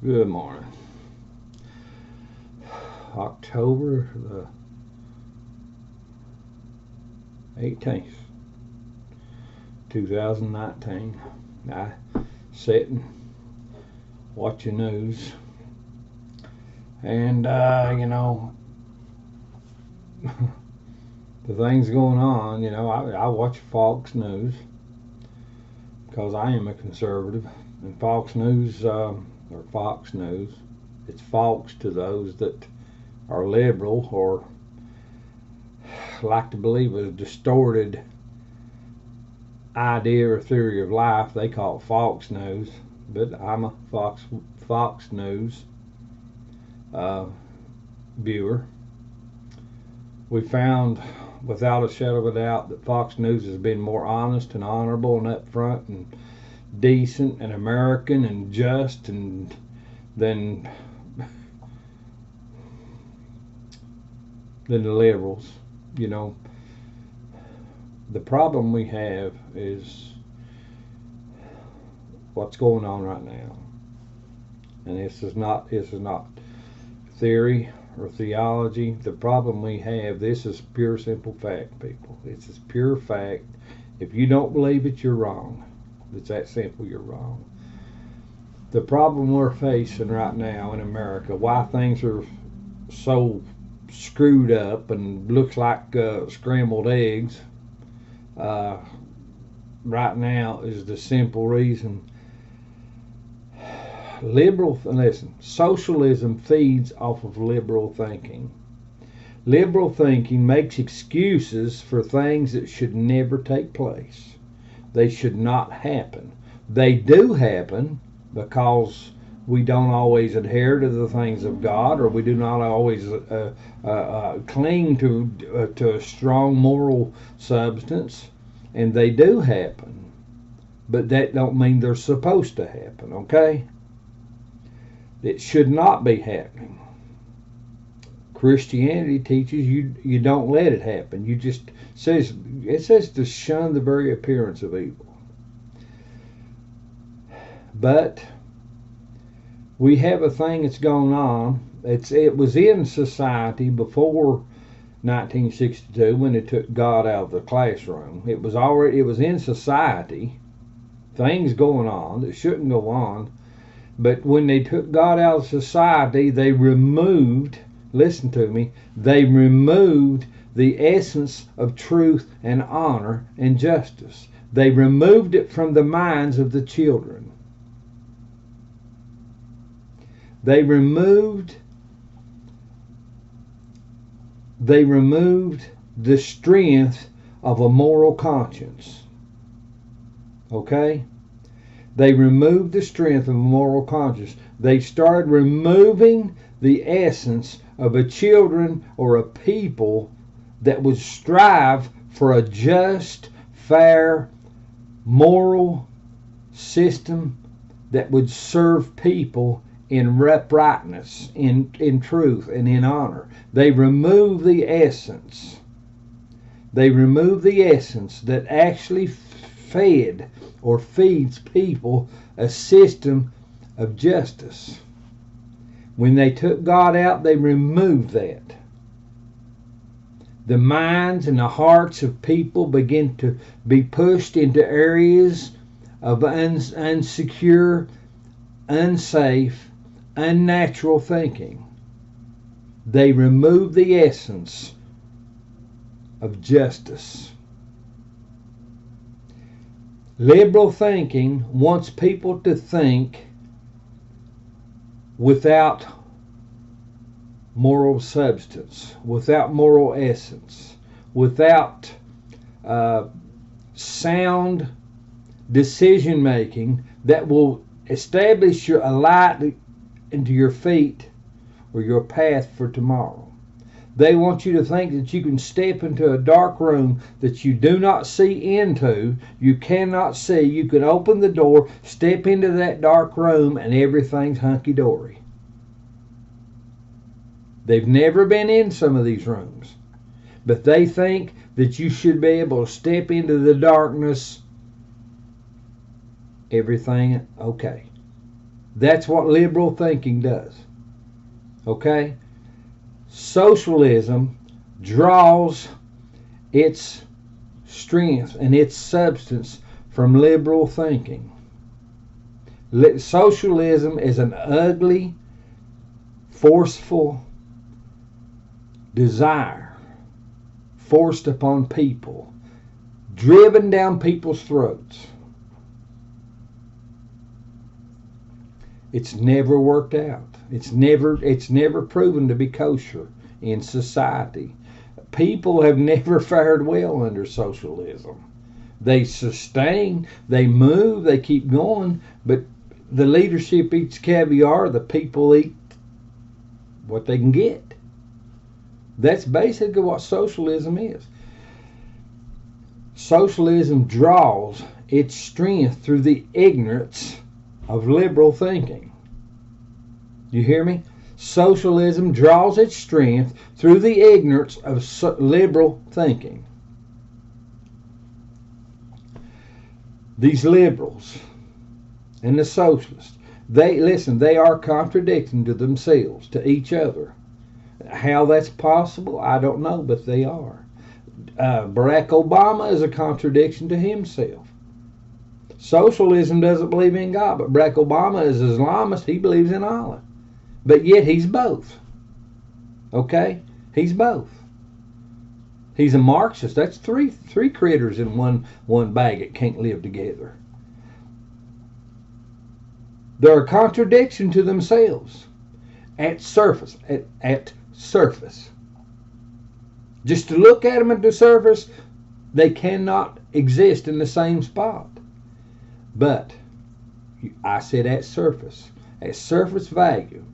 Good morning. October the 18th, 2019. I sit and watch the news, and the things going on. I watch Fox News because I am a conservative, and Fox News or Fox News, it's Fox to those that are liberal or like to believe a distorted idea or theory of life. They call it Fox News, but I'm a Fox News uh, viewer. We found, without a shadow of a doubt, that Fox News has been more honest and honorable and upfront and decent and American and just and than the liberals. You know, the problem we have is what's going on right now, and this is not theory or theology. The problem we have, this is pure simple fact, people. This is pure fact. If you don't believe it, you're wrong. It's that simple. You're wrong. The problem we're facing right now in America, why things are so screwed up and looks like scrambled eggs right now, is the simple reason. Socialism feeds off of liberal thinking. Liberal thinking makes excuses for things that should never take place. They should not happen. They do happen because we don't always adhere to the things of God, or we do not always cling to a strong moral substance, and they do happen. But that don't mean they're supposed to happen, okay? It should not be happening. Christianity teaches you don't let it happen. It says to shun the very appearance of evil. But we have a thing that's going on. It was in society before 1962 when they took God out of the classroom. It was in society, things going on that shouldn't go on. But when they took God out of society, they removed, listen to me, they removed the essence of truth and honor and justice. They removed it from the minds of the children. They removed the strength of a moral conscience. Okay? They removed the strength of a moral conscience. They started removing the essence of a children or a people that would strive for a just, fair, moral system that would serve people in uprightness, in truth, and in honor. They remove the essence. They remove the essence that actually fed or feeds people a system of justice. When they took God out, they removed that. The minds and the hearts of people begin to be pushed into areas of unsecure, unsafe, unnatural thinking. They remove the essence of justice. Liberal thinking wants people to think without moral substance, without moral essence, without sound decision making that will establish a light into your feet or your path for tomorrow. They want you to think that you can step into a dark room that you do not see into. You cannot see. You can open the door, step into that dark room, and everything's hunky-dory. They've never been in some of these rooms, but they think that you should be able to step into the darkness, everything okay. That's what liberal thinking does. Okay? Socialism draws its strength and its substance from liberal thinking. Socialism is an ugly, forceful desire forced upon people, driven down people's throats. It's never worked out. It's never proven to be kosher in society. People have never fared well under socialism. They sustain, they move, they keep going, but the leadership eats caviar, the people eat what they can get. That's basically what socialism is. Socialism draws its strength through the ignorance of liberal thinking. You hear me? Socialism draws its strength through the ignorance of liberal thinking. These liberals and the socialists, they are contradicting to themselves, to each other. How that's possible, I don't know, but they are. Barack Obama is a contradiction to himself. Socialism doesn't believe in God, but Barack Obama is Islamist. He believes in Allah. But yet he's both. Okay? He's both. He's a Marxist. That's three critters in one bag that can't live together. They're a contradiction to themselves at surface. At surface. Just to look at them at the surface, they cannot exist in the same spot. But I said at surface value,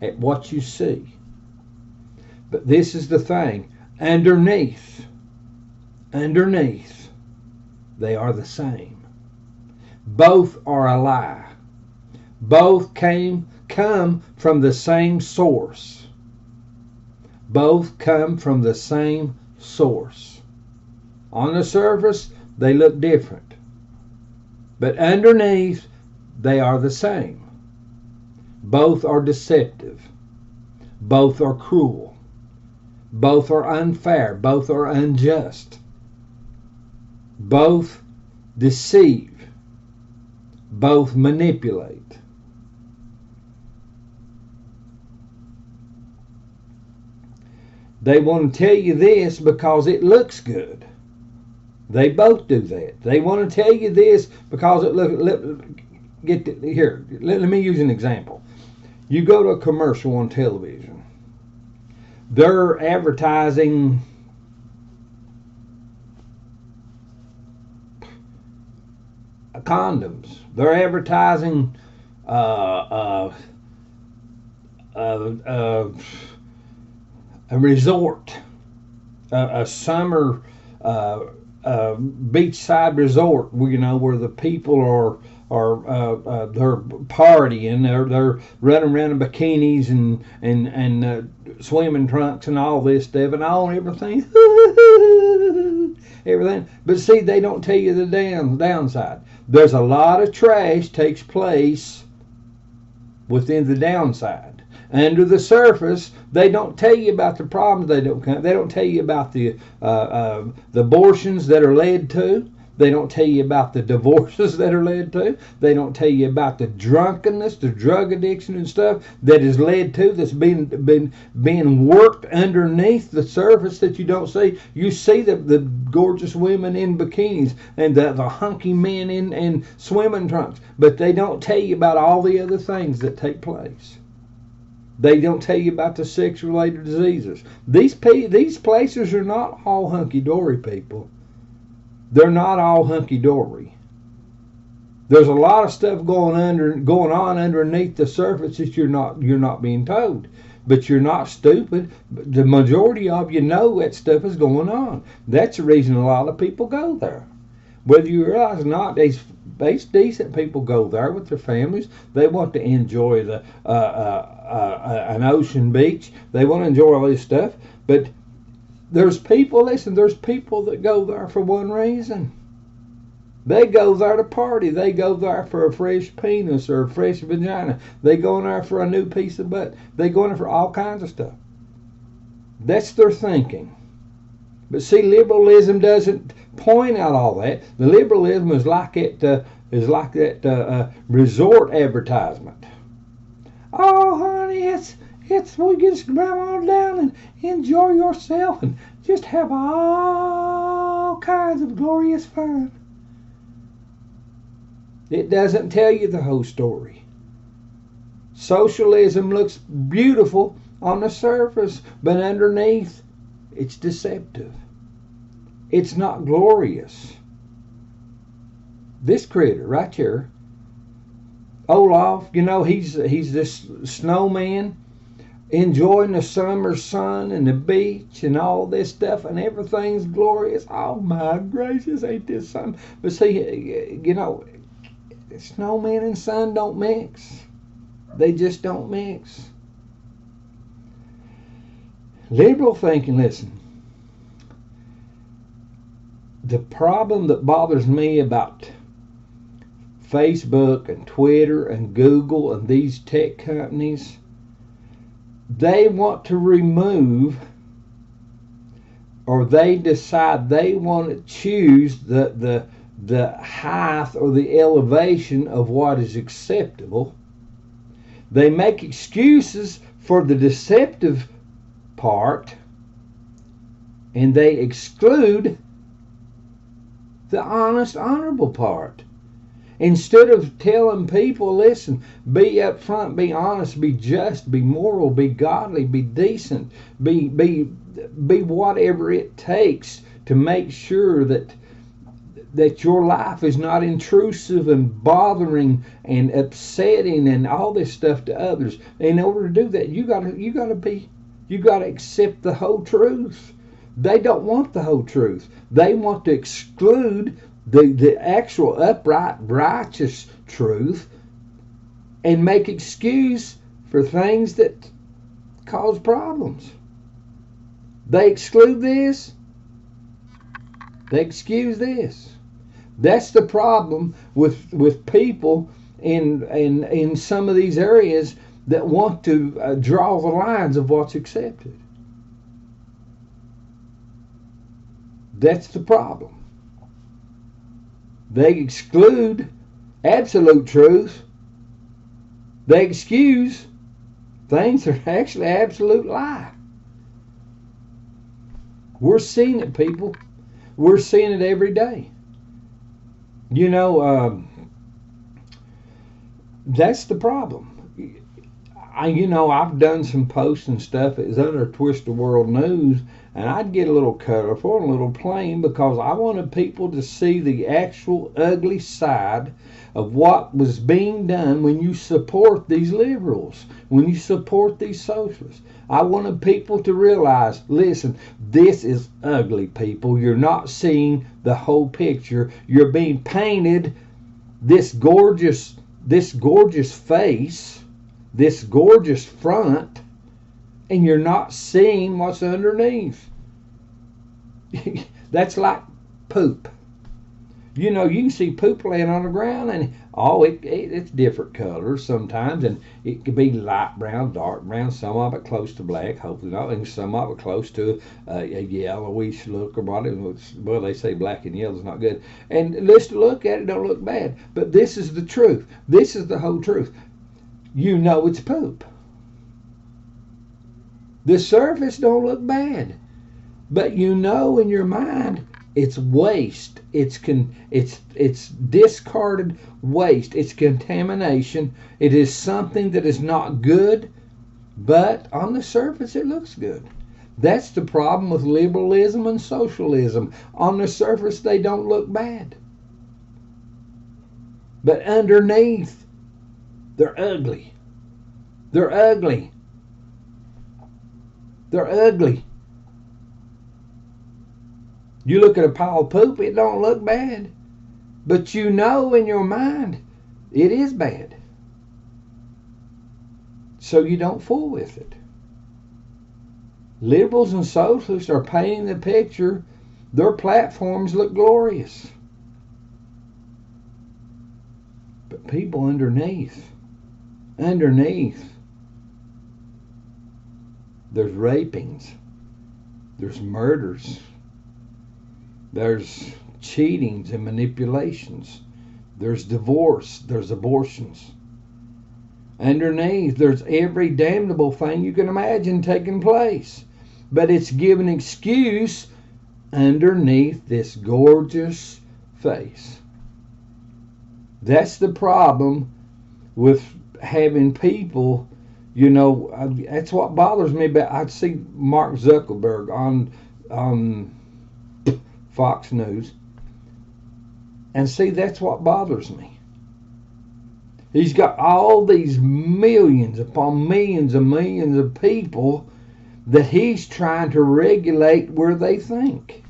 at what you see. But this is the thing. Underneath, they are the same. Both are a lie. Both come from the same source. Both come from the same source. On the surface, they look different. But underneath, they are the same. Both are deceptive. Both are cruel. Both are unfair. Both are unjust. Both deceive. Both manipulate. They want to tell you this because it looks good. They both do that. They want to tell you this because it here. Let me use an example. You go to a commercial on television. They're advertising condoms. They're advertising a resort, a summer beachside resort, where the people are they're partying, they're running around in bikinis and swimming trunks and all this stuff and all everything. Everything. But see, they don't tell you the downside. There's a lot of trash takes place within the downside. Under the surface, they don't tell you about the problems. They don't tell you about the abortions that are led to. They don't tell you about the divorces that are led to. They don't tell you about the drunkenness, the drug addiction and stuff that is led to, that's being worked underneath the surface that you don't see. You see the gorgeous women in bikinis and the hunky men in swimming trunks, but they don't tell you about all the other things that take place. They don't tell you about the sex-related diseases. These places are not all hunky-dory, people. They're not all hunky-dory. There's a lot of stuff going on underneath the surface that you're not being told. But you're not stupid. The majority of you know that stuff is going on. That's the reason a lot of people go there. Whether you realize or not, these decent people go there with their families. They want to enjoy an ocean beach. They want to enjoy all this stuff. But there's people that go there for one reason. They go there to party. They go there for a fresh penis or a fresh vagina. They go in there for a new piece of butt. They go in there for all kinds of stuff. That's their thinking. But see, liberalism doesn't point out all that. The liberalism is like that resort advertisement. Oh, honey, it's we just come on down and enjoy yourself and just have all kinds of glorious fun. It doesn't tell you the whole story. Socialism looks beautiful on the surface, but underneath, it's deceptive. It's not glorious. This critter right here, Olaf, he's this snowman enjoying the summer sun and the beach and all this stuff, and everything's glorious. Oh my gracious, ain't this something? But see, snowman and sun don't mix. They just don't mix. Liberal thinking, listen, the problem that bothers me about Facebook and Twitter and Google and these tech companies, they want to remove, or they decide they want to choose the height or the elevation of what is acceptable. They make excuses for the deceptive part, and they exclude the honest, honorable part. Instead of telling people, listen, be upfront, be honest, be just, be moral, be godly, be decent, be whatever it takes to make sure that your life is not intrusive and bothering and upsetting and all this stuff to others. In order to do that, you gotta accept the whole truth. They don't want the whole truth. They want to exclude the actual upright, righteous truth and make excuse for things that cause problems. They exclude this. They excuse this. That's the problem with people in some of these areas that want to draw the lines of what's accepted. That's the problem. They exclude absolute truth. They excuse things that are actually absolute lie. We're seeing it, people. We're seeing it every day. That's the problem. I've done some posts and stuff. It was under Twist the World News, and I'd get a little colorful and a little plain because I wanted people to see the actual ugly side of what was being done when you support these liberals, when you support these socialists. I wanted people to realize, listen, this is ugly, people. You're not seeing the whole picture. You're being painted this gorgeous face, this gorgeous front, and you're not seeing what's underneath. That's like poop. You can see poop laying on the ground, and it's different colors sometimes, and it could be light brown, dark brown, some of it close to black, hopefully not, and some of it close to a yellowish look or whatever. Well, they say black and yellow is not good, and let's look at it, don't look bad, but this is the truth. This is the whole truth. It's poop. The surface don't look bad, but in your mind it's waste. It's discarded waste. It's contamination. It is something that is not good, but on the surface it looks good. That's the problem with liberalism and socialism. On the surface they don't look bad, but underneath they're ugly. They're ugly. They're ugly. You look at a pile of poop, it don't look bad. But in your mind, it is bad. So you don't fool with it. Liberals and socialists are painting the picture. Their platforms look glorious. But people underneath, there's rapings, there's murders, there's cheatings and manipulations, there's divorce, there's abortions. Underneath, there's every damnable thing you can imagine taking place. But it's given excuse underneath this gorgeous face. That's the problem with having people, that's what bothers me about. I'd see Mark Zuckerberg on Fox News, and see, that's what bothers me. He's got all these millions upon millions and millions of people that he's trying to regulate where they think.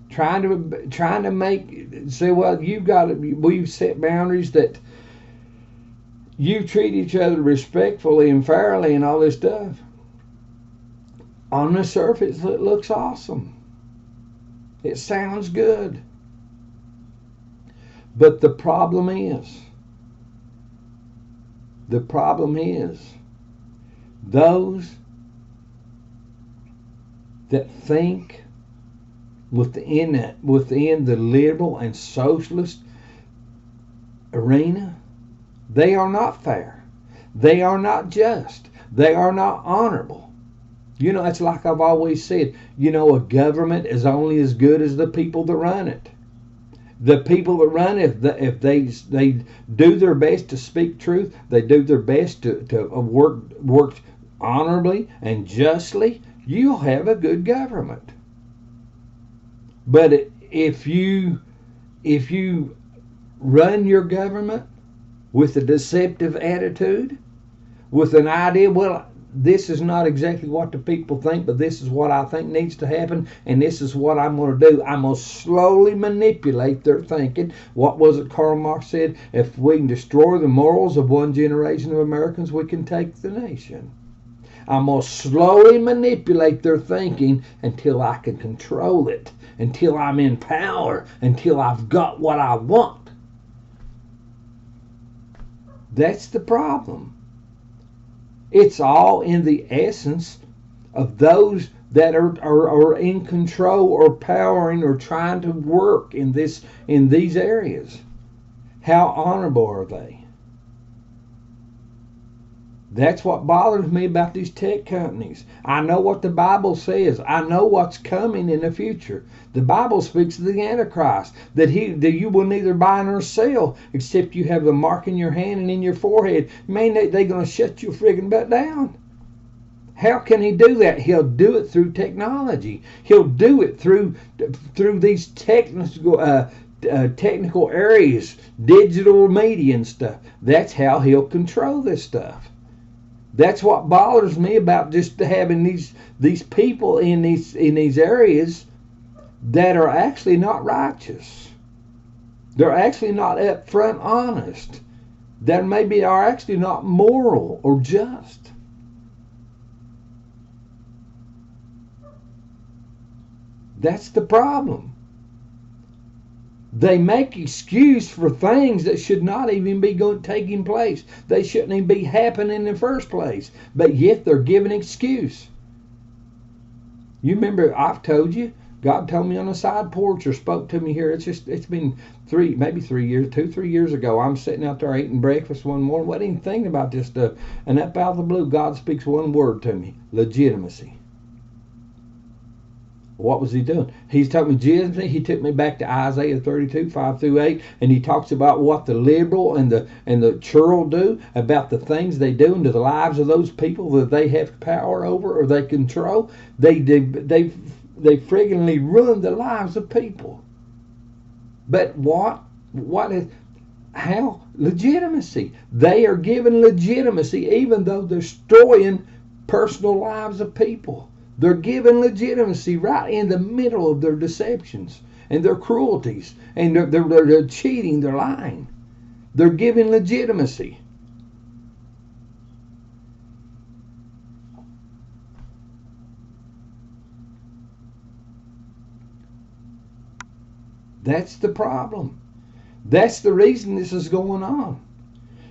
Trying to say, well, we've set boundaries that you treat each other respectfully and fairly and all this stuff. On the surface, it looks awesome. It sounds good. But the problem is those that think within the liberal and socialist arena, they are not fair. They are not just. They are not honorable. It's like I've always said, a government is only as good as the people that run it. The people that run it, if they do their best to speak truth, they do their best to work honorably and justly, you'll have a good government. But if you run your government with a deceptive attitude, with an idea, well, this is not exactly what the people think, but this is what I think needs to happen, and this is what I'm going to do. I'm going to slowly manipulate their thinking. What was it Karl Marx said? If we can destroy the morals of one generation of Americans, we can take the nation. I'm going to slowly manipulate their thinking until I can control it, until I'm in power, until I've got what I want. That's the problem. It's all in the essence of those that are in control or powering or trying to work in these areas. How honorable are they? That's what bothers me about these tech companies. I know what the Bible says. I know what's coming in the future. The Bible speaks of the Antichrist, that you will neither buy nor sell except you have the mark in your hand and in your forehead. Man, they're going to shut your friggin' butt down. How can he do that? He'll do it through technology. He'll do it through these technical areas, digital media and stuff. That's how he'll control this stuff. That's what bothers me about just having these people in these areas that are actually not righteous. They're actually not upfront honest. That maybe are actually not moral or just. That's the problem. They make excuse for things that should not even be taking place. They shouldn't even be happening in the first place. But yet they're giving excuse. You remember, I've told you, God told me on the side porch or spoke to me here. It's been 3 years ago. I'm sitting out there eating breakfast one morning, wasn't even thinking about this stuff. And up out of the blue, God speaks one word to me: legitimacy. What was he doing? He's talking legitimacy. He took me back to Isaiah 32, 5-8, and he talks about what the liberal and the churl do, about the things they do into the lives of those people that they have power over or they control. They friggingly ruin the lives of people. But how? Legitimacy. They are given legitimacy even though they're destroying personal lives of people. They're given legitimacy right in the middle of their deceptions and their cruelties, and they're cheating, they're lying. They're given legitimacy. That's the problem. That's the reason this is going on.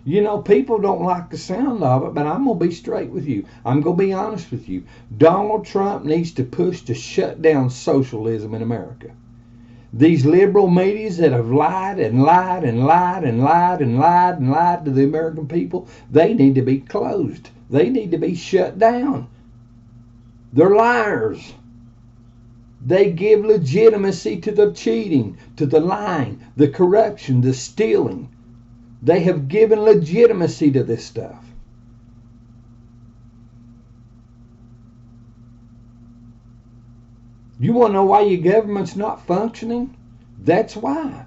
You know, people don't like the sound of it, but I'm going to be straight with you. I'm going to be honest with you. Donald Trump needs to push to shut down socialism in America. These liberal medias that have lied and lied and lied and lied and lied and lied to the American people, they need to be closed. They need to be shut down. They're liars. They give legitimacy to the cheating, to the lying, the corruption, the stealing. They have given legitimacy to this stuff. You want to know why your government's not functioning? That's why.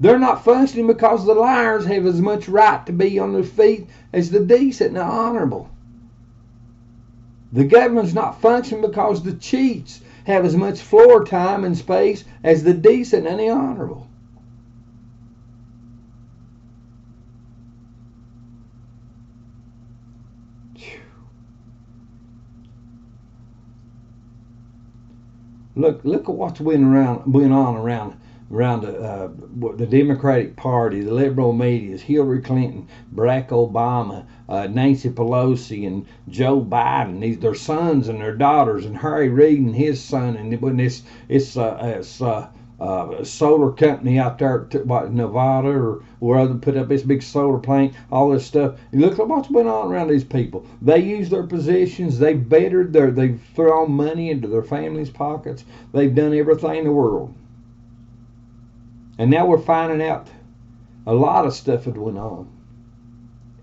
They're not functioning because the liars have as much right to be on their feet as the decent and the honorable. The government's not functioning because the cheats have as much floor time and space as the decent and the honorable. Look at what's going on around the Democratic Party, the liberal media, Hillary Clinton, Barack Obama, Nancy Pelosi, and Joe Biden. Their sons and their daughters, and Harry Reid and his son, and when this solar company out there, Nevada or where they put up this big solar plant, all this stuff. And look at what's been on around these people. They use their positions. They've thrown money into their families' pockets. They've done everything in the world. And now we're finding out a lot of stuff that went on.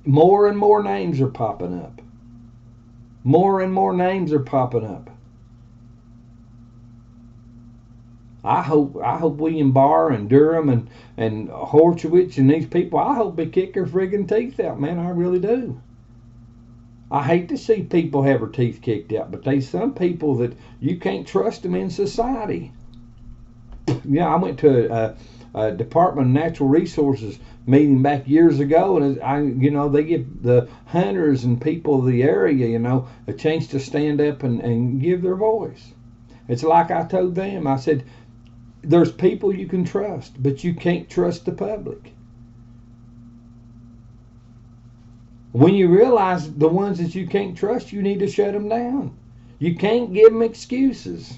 More and more names are popping up. More and more names are popping up. I hope William Barr and Durham and Horowitz and these people, I hope they kick their friggin' teeth out, man. I really do. I hate to see people have their teeth kicked out, but there's some people that you can't trust them in society. I went to a Department of Natural Resources meeting back years ago, and they give the hunters and people of the area, a chance to stand up and give their voice. It's like I told them, I said, there's people you can trust, but you can't trust the public. When you realize the ones that you can't trust, you need to shut them down. You can't give them excuses.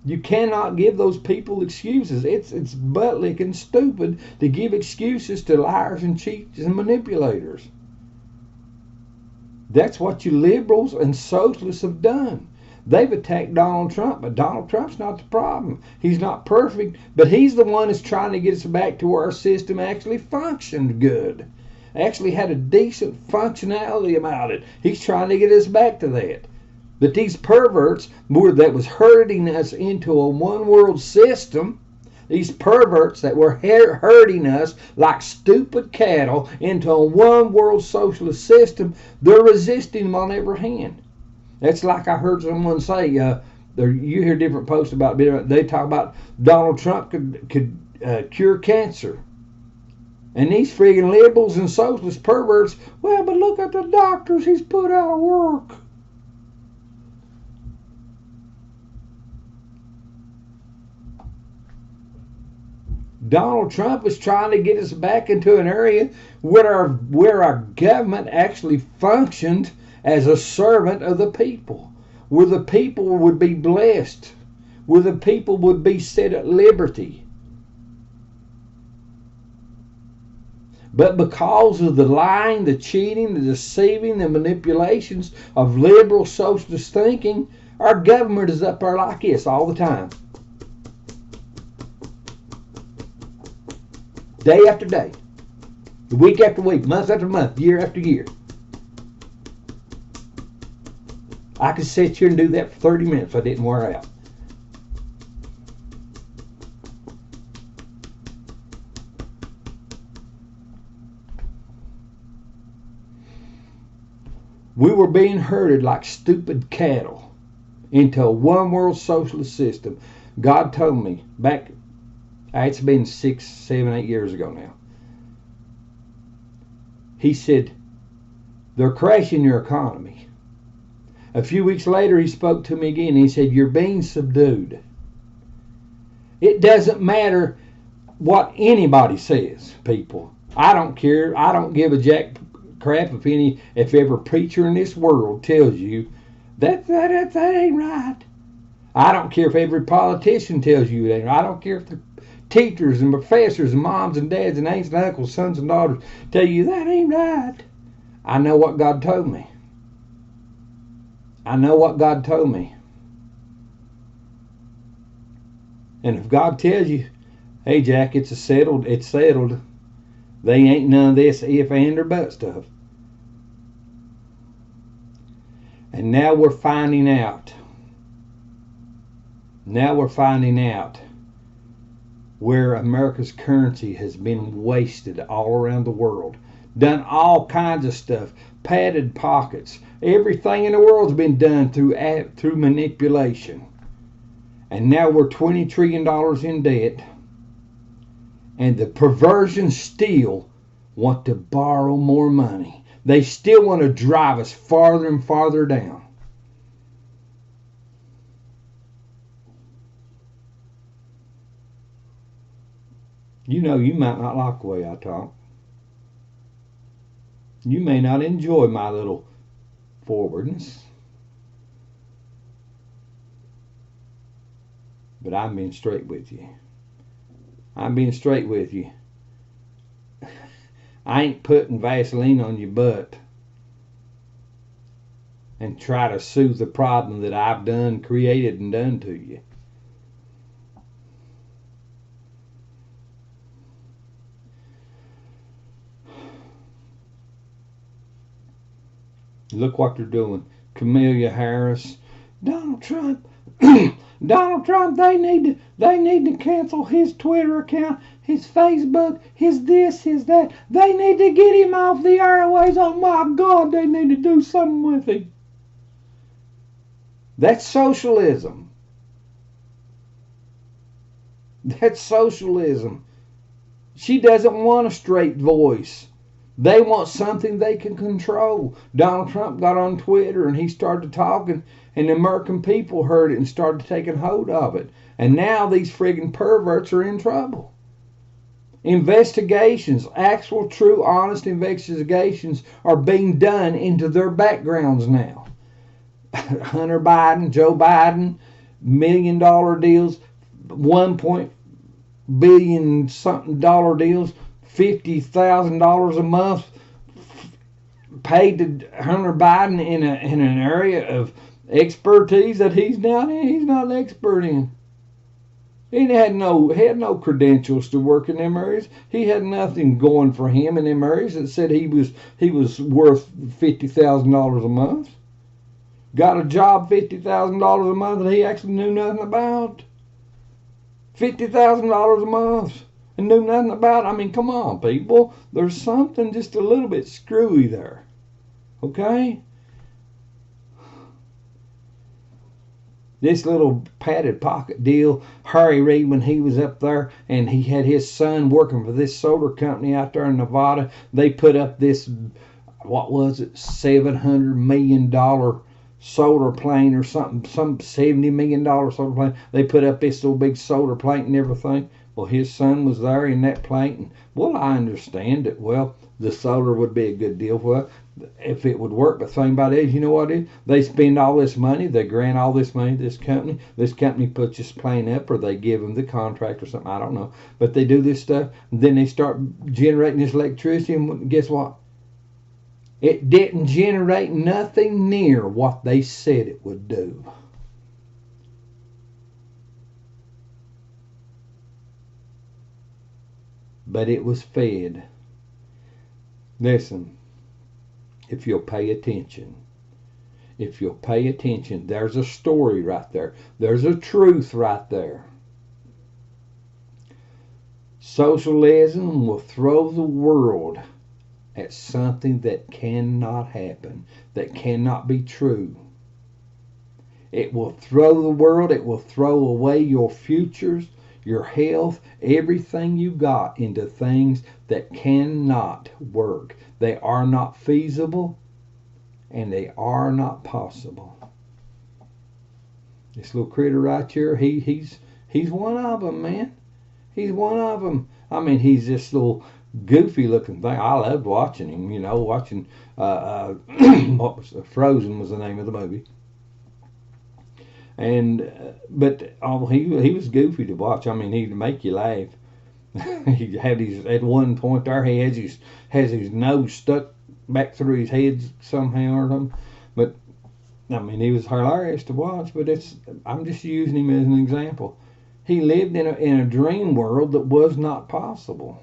You cannot give those people excuses. It's butt-licking stupid to give excuses to liars and cheats and manipulators. That's what you liberals and socialists have done. They've attacked Donald Trump, but Donald Trump's not the problem. He's not perfect, but he's the one that's trying to get us back to where our system actually functioned good. Actually had a decent functionality about it. He's trying to get us back to that. But these perverts that was herding us into a one-world system, these perverts that were herding us like stupid cattle into a one-world socialist system, they're resisting them on every hand. That's like I heard someone say, you hear different posts about it, they talk about Donald Trump could cure cancer. And these friggin' liberals and socialist perverts, well, but look at the doctors he's put out of work. Donald Trump is trying to get us back into an area where our government actually functioned as a servant of the people, where the people would be blessed, where the people would be set at liberty. But because of the lying, the cheating, the deceiving, the manipulations of liberal socialist thinking, our government is up there like this all the time. Day after day, week after week, month after month, year after year. I could sit here and do that for 30 minutes if I didn't wear out. We were being herded like stupid cattle into a one world socialist system. God told me back, it's been 6, 7, 8 years ago now. He said, they're crashing your economy. A few weeks later, he spoke to me again. He said, you're being subdued. It doesn't matter what anybody says, people. I don't care. I don't give a jack crap if every preacher in this world tells you that ain't right. I don't care if every politician tells you it ain't right. I don't care if the teachers and professors and moms and dads and aunts and uncles, sons and daughters tell you that ain't right. I know what God told me. I know what God told me. And if God tells you, hey Jack, it's settled, they ain't none of this if, and, or but stuff. And now we're finding out. Now we're finding out where America's currency has been wasted all around the world. Done all kinds of stuff. Padded pockets. Everything in the world's been done through manipulation. And now we're $20 trillion in debt. And the perversions still want to borrow more money. They still want to drive us farther and farther down. You know, you might not like the way I talk. You may not enjoy my little forwardness. But I'm being straight with you. I'm being straight with you. I ain't putting Vaseline on your butt and try to soothe the problem that I've created and done to you. Look what they're doing. Kamala Harris, Donald Trump, Donald Trump. They need to cancel his Twitter account, his Facebook, his this, his that. They need to get him off the airways. Oh my God, they need to do something with him. That's socialism. That's socialism. She doesn't want a straight voice. They want something they can control. Donald Trump got on Twitter and he started talking, and the American people heard it and started taking hold of it. And now these friggin' perverts are in trouble. Investigations, actual, true, honest investigations are being done into their backgrounds now. Hunter Biden, Joe Biden, $1 million deals, $1 billion something dollar deals, $50,000 a month paid to Hunter Biden in an area of expertise that he's not an expert in. He had no credentials to work in them areas. He had nothing going for him in them areas that said he was worth $50,000 a month. Got a job $50,000 a month that he actually knew nothing about. $50,000 a month and knew nothing about. I mean, come on, people. There's something just a little bit screwy there. Okay? This little padded pocket deal, Harry Reid, when he was up there and he had his son working for this solar company out there in Nevada, they put up this, what was it, $700 million solar plane or something, some $70 million solar plane. They put up this little big solar plane and everything. Well, his son was there in that plane. And, well, I understand it. Well, the solar would be a good deal for it if it would work. But the thing about it is, you know what it is? They spend all this money. They grant all this money to this company. This company puts this plane up, or they give them the contract or something. I don't know. But they do this stuff. And then they start generating this electricity. And guess what? It didn't generate nothing near what they said it would do. But it was fed. Listen, if you'll pay attention, there's a story right there. There's a truth right there. Socialism will throw the world at something that cannot happen, that cannot be true. It will throw the world, it will throw away your futures, your health, everything you got into things that cannot work. They are not feasible and they are not possible. This little critter right here, he's one of them, man. He's one of them. I mean, he's this little goofy looking thing. I loved watching him. Watching what was Frozen was the name of the movie. And but he was goofy to watch. I mean, he'd make you laugh. He had his at one point there. He has his nose stuck back through his head somehow or something. But I mean, he was hilarious to watch. But I'm just using him as an example. He lived in a dream world that was not possible.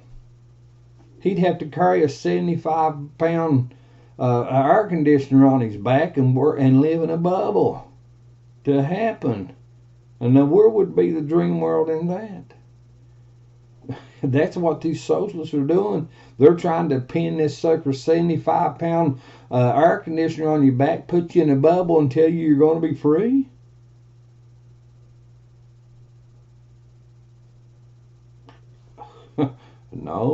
He'd have to carry a 75-pound air conditioner on his back and live in a bubble to happen. And now where would be the dream world in that? That's what these socialists are doing. They're trying to pin this sucker 75-pound air conditioner on your back, put you in a bubble, and tell you you're going to be free. No.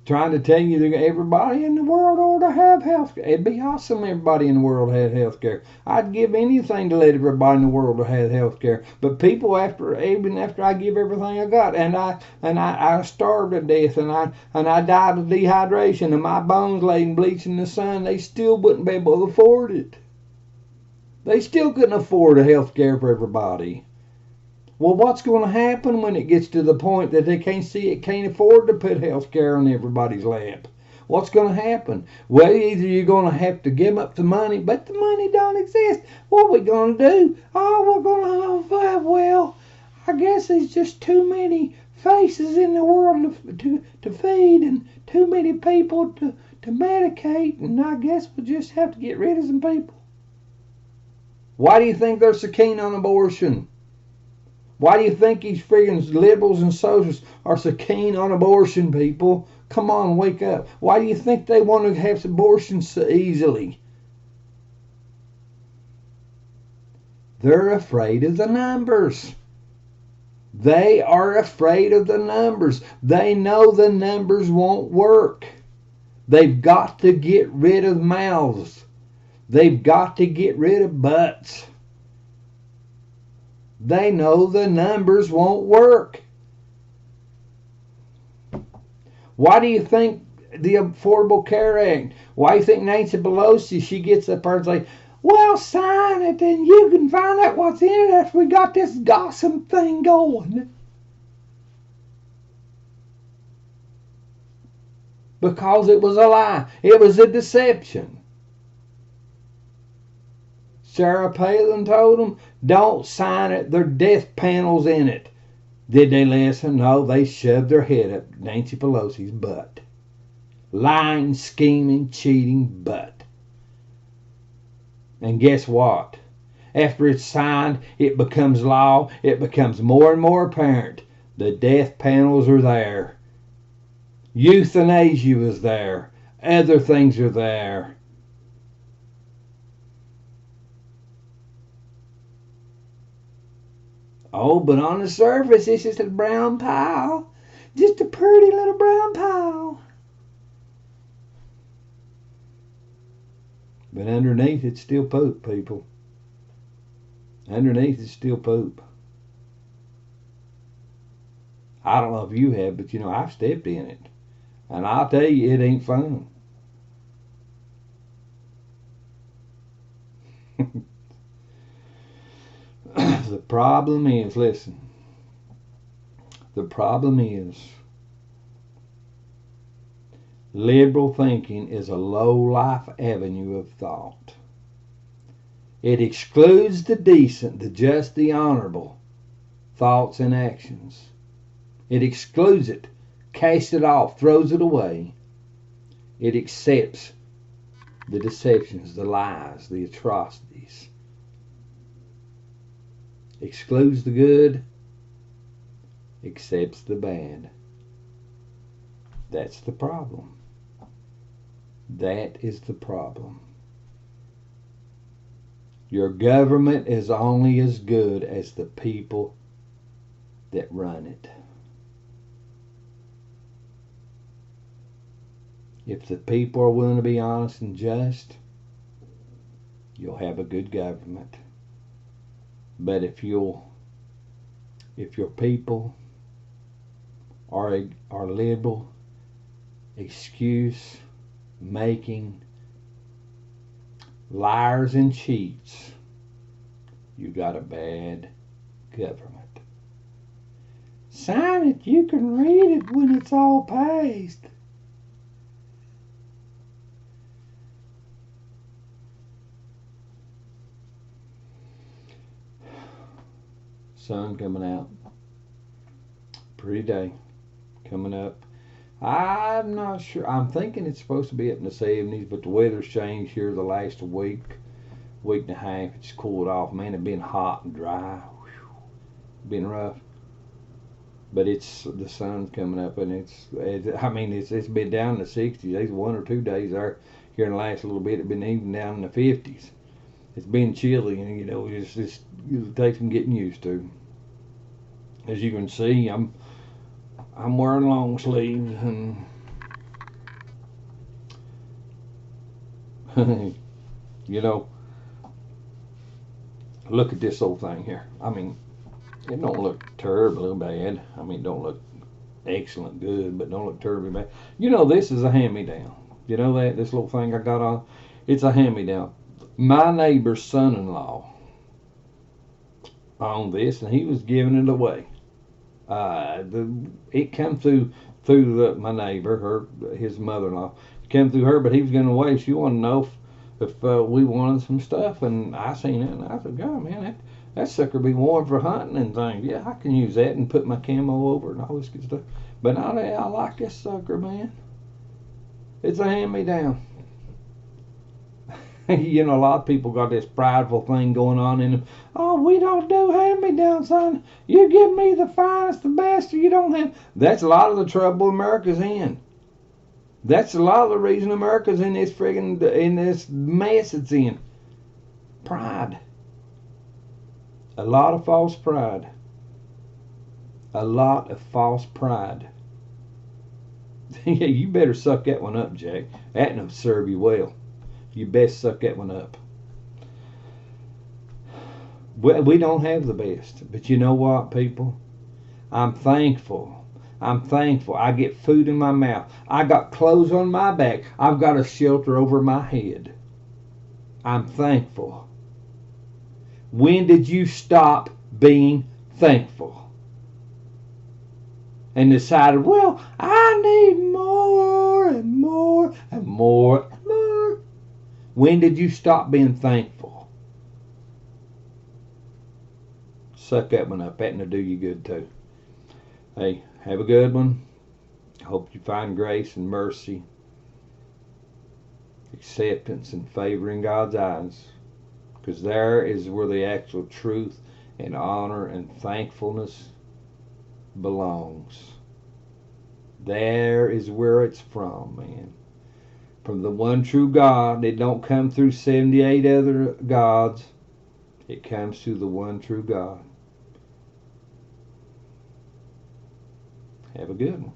Trying to tell you that everybody in the world ought to have health care. It'd be awesome if everybody in the world had health care. I'd give anything to let everybody in the world have health care. But people, even after I give everything I got, and I starved to death, and I died of dehydration, and my bones laid bleached in the sun, they still wouldn't be able to afford it. They still couldn't afford a health care for everybody. Well, what's going to happen when it gets to the point that they can't afford to put health care on everybody's lap? What's going to happen? Well, either you're going to have to give up the money, but the money don't exist. What are we going to do? Oh, we're going to, well, I guess there's just too many faces in the world to feed and too many people to medicate, and I guess we'll just have to get rid of some people. Why do you think they're so keen on abortion? Why do you think these friggin' liberals and socialists are so keen on abortion, people? Come on, wake up. Why do you think they want to have abortions so easily? They're afraid of the numbers. They are afraid of the numbers. They know the numbers won't work. They've got to get rid of mouths. They've got to get rid of butts. They know the numbers won't work. Why do you think the Affordable Care Act, why do you think Nancy Pelosi, she gets up there and says, well, sign it and you can find out what's in it after we got this gossip thing going? Because it was a lie. It was a deception. Sarah Palin told them, don't sign it. There are death panels in it. Did they listen? No, they shoved their head up Nancy Pelosi's butt. Lying, scheming, cheating butt. And guess what? After it's signed, it becomes law. It becomes more and more apparent. The death panels are there. Euthanasia is there. Other things are there. Oh, but on the surface, it's just a brown pile. Just a pretty little brown pile. But underneath, it's still poop, people. Underneath, it's still poop. I don't know if you have, but I've stepped in it. And I'll tell you, it ain't fun. The problem is, listen, the problem is liberal thinking is a low-life avenue of thought. It excludes the decent, the just, the honorable thoughts and actions. It excludes it, casts it off, throws it away. It accepts the deceptions, the lies, the atrocities. Excludes the good, accepts the bad. That's the problem. That is the problem. Your government is only as good as the people that run it. If the people are willing to be honest and just, you'll have a good government. But if you'll if your people are liberal, excuse making liars and cheats, you got a bad government. Sign it, you can read it when it's all passed. Sun coming out. Pretty day coming up. I'm not sure. I'm thinking it's supposed to be up in the 70s, but the weather's changed here the last week and a half. It's cooled off. Man, it's been hot and dry. Been rough. But it's the sun's coming up, and it's been down in the 60s. There's 1 or 2 days there here in the last little bit. It's been even down in the 50s. It's been chilly, and it takes some getting used to. As you can see, I'm wearing long sleeves, and look at this old thing here. I mean, it don't look terribly bad. I mean, it don't look excellent good, but don't look terribly bad. This is a hand-me-down. You know that? This little thing I got on, it's a hand-me-down. My neighbor's son-in-law owned this, and he was giving it away. It come through my neighbor, his mother-in-law. It came through her, but he was giving away. She wanted to know if we wanted some stuff, and I seen it, and I said, God, man, that sucker be warm for hunting and things. Yeah, I can use that and put my camo over it and all this good stuff. But I like this sucker, man. It's a hand-me-down. A lot of people got this prideful thing going on in them. Oh, we don't do hand-me-down, son. You give me the finest, the best, or you don't have. That's a lot of the trouble America's in. That's a lot of the reason America's in this mess it's in. Pride. A lot of false pride. A lot of false pride. Yeah, you better suck that one up, Jack. That will serve you well. You best suck that one up. We don't have the best. But you know what, people? I'm thankful. I get food in my mouth. I got clothes on my back. I've got a shelter over my head. I'm thankful. When did you stop being thankful? And decided, well, I need more and more and more and more. When did you stop being thankful? Suck that one up. That'll do you good too. Hey, have a good one. Hope you find grace and mercy, acceptance and favor in God's eyes. Because there is where the actual truth and honor and thankfulness belongs. There is where it's from, man. From the one true God. It don't come through 78 other gods. It comes through the one true God. Have a good one.